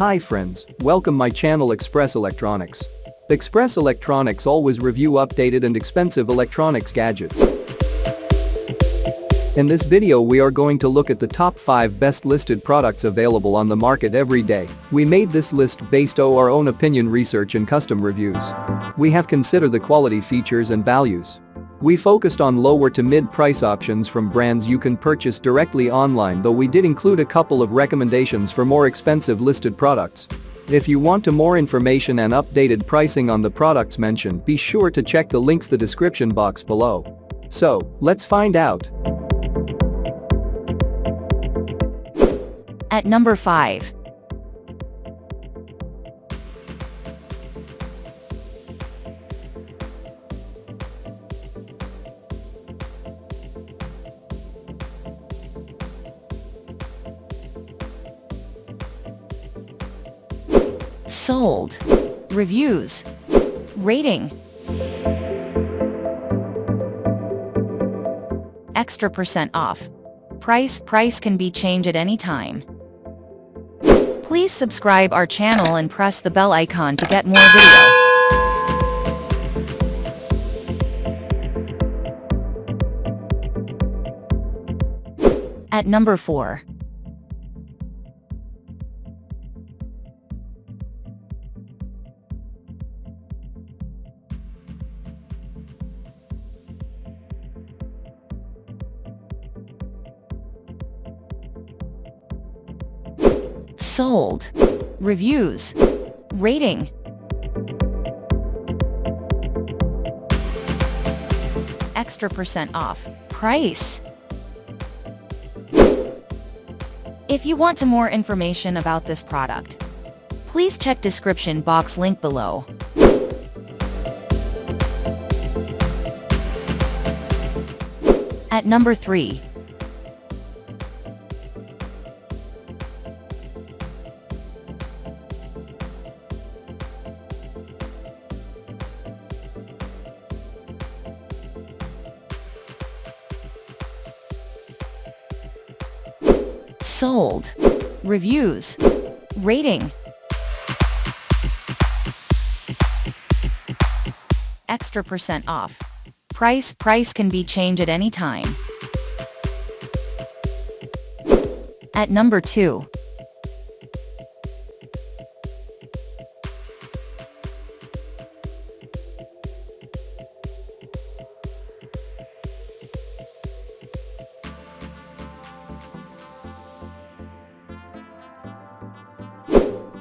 Hi friends, welcome my channel Express Electronics. Express Electronics always review updated and expensive electronics gadgets. In this video we are going to look at the top 5 best listed products available on the market every day. We made this list based on our own opinion, research and custom reviews. We have considered the quality, features and values. We focused on lower to mid-price options from brands you can purchase directly online, though we did include a couple of recommendations for more expensive listed products. If you want more information and updated pricing on the products mentioned, be sure to check the links in the description box below. So, let's find out. At number 5. Sold. Reviews. Rating. Extra % off. Price can be changed at any time. Please subscribe our channel and press the bell icon to get more video. At number 4. Sold. Reviews. Rating. Extra % off. Price. If you want more information about this product, please check description box link below. At number 3. Sold. Reviews. Rating. Extra % off. Price can be changed at any time. At number 2.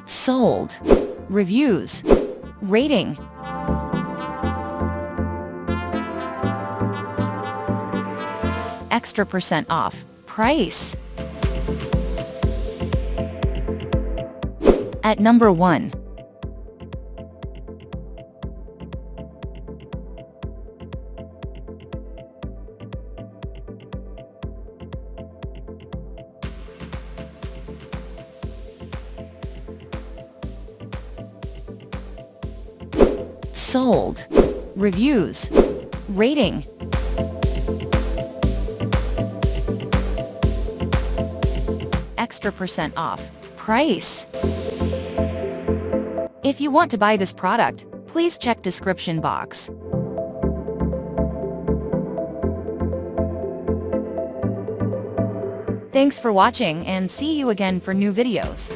Sold. Reviews. Rating. Extra % off. Price. At number 1. Sold. Reviews. Rating. Extra % off. Price. If you want to buy this product, please check description box. Thanks for watching and see you again for new videos.